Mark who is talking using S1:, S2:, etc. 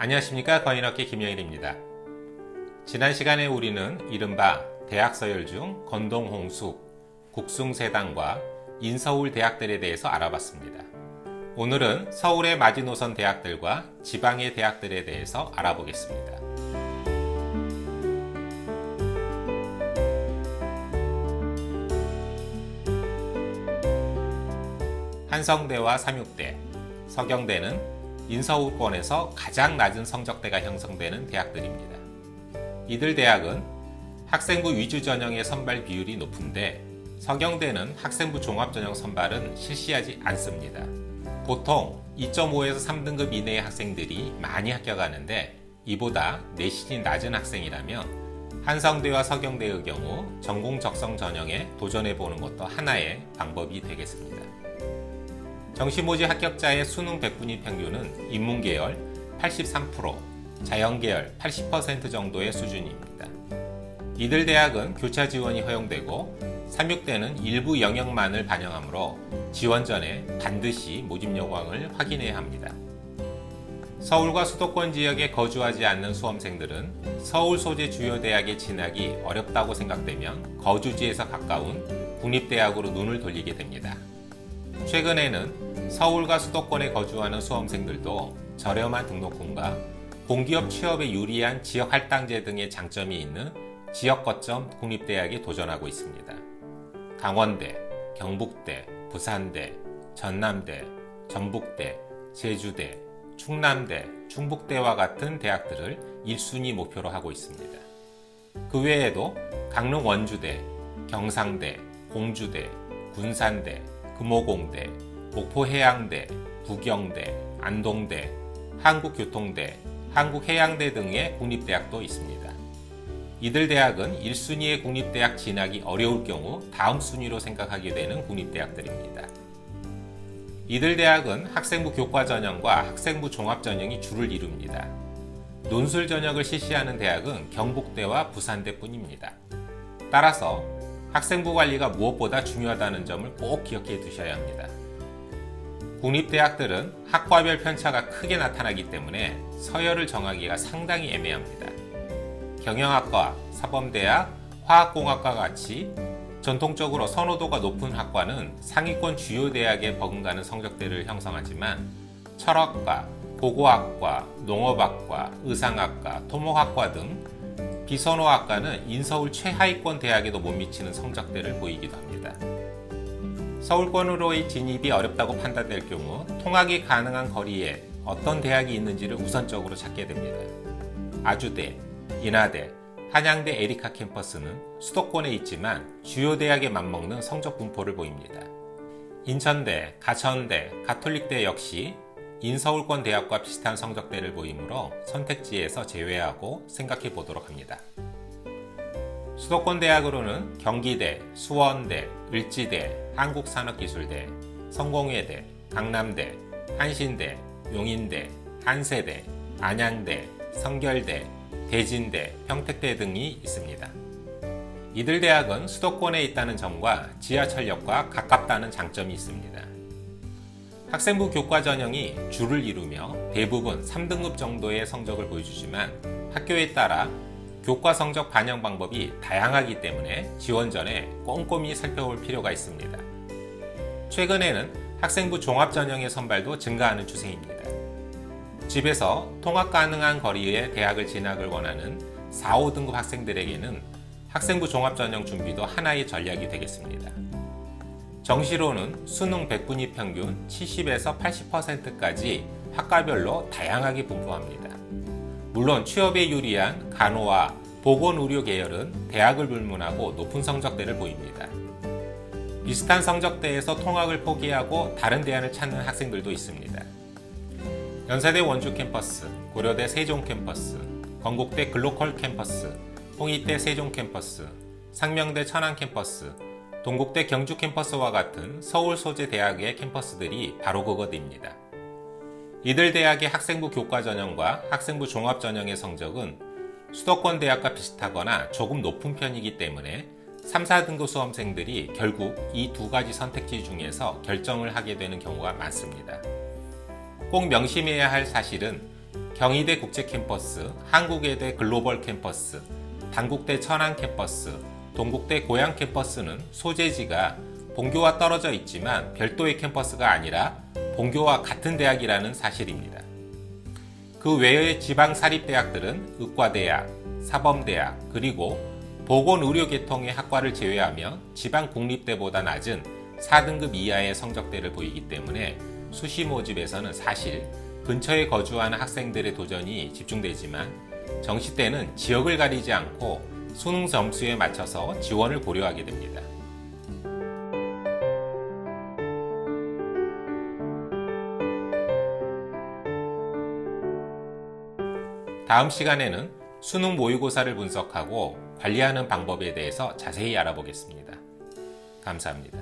S1: 안녕하십니까, 건인업계 김영일입니다. 지난 시간에 우리는 이른바 대학 서열 중 건동, 홍숙, 국숭세당과 인서울 대학들에 대해서 알아봤습니다. 오늘은 서울의 마지노선 대학들과 지방의 대학들에 대해서 알아보겠습니다. 한성대와 삼육대, 서경대는 인서울권에서 가장 낮은 성적대가 형성되는 대학들입니다. 이들 대학은 학생부 위주 전형의 선발 비율이 높은데 서경대는 학생부 종합전형 선발은 실시하지 않습니다. 보통 2.5에서 3등급 이내의 학생들이 많이 합격하는데 이보다 내신이 낮은 학생이라면 한성대와 서경대의 경우 전공 적성 전형에 도전해보는 것도 하나의 방법이 되겠습니다. 정시모집 합격자의 수능 100분위 평균은 인문계열 83%, 자연계열 80% 정도의 수준입니다. 이들 대학은 교차 지원이 허용되고 삼육대는 일부 영역만을 반영하므로 지원 전에 반드시 모집 요강을 확인해야 합니다. 서울과 수도권 지역에 거주하지 않는 수험생들은 서울 소재 주요 대학에 진학이 어렵다고 생각되면 거주지에서 가까운 국립대학으로 눈을 돌리게 됩니다. 최근에는 서울과 수도권에 거주하는 수험생들도 저렴한 등록금과 공기업 취업에 유리한 지역 할당제 등의 장점이 있는 지역 거점 국립대학에 도전하고 있습니다. 강원대, 경북대, 부산대, 전남대, 전북대, 제주대, 충남대, 충북대와 같은 대학들을 1순위 목표로 하고 있습니다. 그 외에도 강릉 원주대, 경상대, 공주대, 군산대, 금호공대, 목포해양대, 부경대, 안동대, 한국교통대, 한국해양대 등의 국립대학도 있습니다. 이들 대학은 1순위의 국립대학 진학이 어려울 경우 다음 순위로 생각하게 되는 국립대학들입니다. 이들 대학은 학생부 교과 전형과 학생부 종합 전형이 주를 이룹니다. 논술 전형을 실시하는 대학은 경북대와 부산대뿐입니다. 따라서 학생부 관리가 무엇보다 중요하다는 점을 꼭 기억해 두셔야 합니다. 국립대학들은 학과별 편차가 크게 나타나기 때문에 서열을 정하기가 상당히 애매합니다. 경영학과, 사범대학, 화학공학과 같이 전통적으로 선호도가 높은 학과는 상위권 주요 대학에 버금가는 성적대를 형성하지만 철학과, 고고학과, 농업학과, 의상학과, 토목학과 등 비선호학과는 인서울 최하위권 대학에도 못 미치는 성적대를 보이기도 합니다. 서울권으로의 진입이 어렵다고 판단될 경우 통학이 가능한 거리에 어떤 대학이 있는지를 우선적으로 찾게 됩니다. 아주대, 인하대, 한양대 에리카 캠퍼스는 수도권에 있지만 주요 대학에 맞먹는 성적 분포를 보입니다. 인천대, 가천대, 가톨릭대 역시 인서울권 대학과 비슷한 성적대를 보이므로 선택지에서 제외하고 생각해 보도록 합니다. 수도권 대학으로는 경기대, 수원대, 을지대, 한국산업기술대, 성공회대, 강남대, 한신대, 용인대, 한세대, 안양대, 성결대, 대진대, 평택대 등이 있습니다. 이들 대학은 수도권에 있다는 점과 지하철역과 가깝다는 장점이 있습니다. 학생부 교과 전형이 주를 이루며 대부분 3등급 정도의 성적을 보여주지만 학교에 따라 교과 성적 반영 방법이 다양하기 때문에 지원 전에 꼼꼼히 살펴볼 필요가 있습니다. 최근에는 학생부 종합 전형의 선발도 증가하는 추세입니다. 집에서 통학 가능한 거리의 대학을 진학을 원하는 4, 5등급 학생들에게는 학생부 종합 전형 준비도 하나의 전략이 되겠습니다. 정시로는 수능 100분위 평균 70에서 80%까지 학과별로 다양하게 분포합니다. 물론 취업에 유리한 간호와 보건의료 계열은 대학을 불문하고 높은 성적대를 보입니다. 비슷한 성적대에서 통학을 포기하고 다른 대안을 찾는 학생들도 있습니다. 연세대 원주 캠퍼스, 고려대 세종 캠퍼스, 건국대 글로컬 캠퍼스, 홍익대 세종 캠퍼스, 상명대 천안 캠퍼스, 동국대 경주 캠퍼스와 같은 서울 소재 대학의 캠퍼스들이 바로 그것입니다. 이들 대학의 학생부 교과 전형과 학생부 종합 전형의 성적은 수도권 대학과 비슷하거나 조금 높은 편이기 때문에 3, 4등급 수험생들이 결국 이 두 가지 선택지 중에서 결정을 하게 되는 경우가 많습니다. 꼭 명심해야 할 사실은 경희대 국제캠퍼스, 한국외대 글로벌 캠퍼스, 단국대 천안 캠퍼스, 동국대 고양 캠퍼스는 소재지가 본교와 떨어져 있지만 별도의 캠퍼스가 아니라 본교와 같은 대학이라는 사실입니다. 그 외의 지방 사립대학들은 의과대학, 사범대학, 그리고 보건의료계통의 학과를 제외하며 지방 국립대보다 낮은 4등급 이하의 성적대를 보이기 때문에 수시 모집에서는 사실 근처에 거주하는 학생들의 도전이 집중되지만 정시 때는 지역을 가리지 않고 수능 점수에 맞춰서 지원을 고려하게 됩니다. 다음 시간에는 수능 모의고사를 분석하고 관리하는 방법에 대해서 자세히 알아보겠습니다. 감사합니다.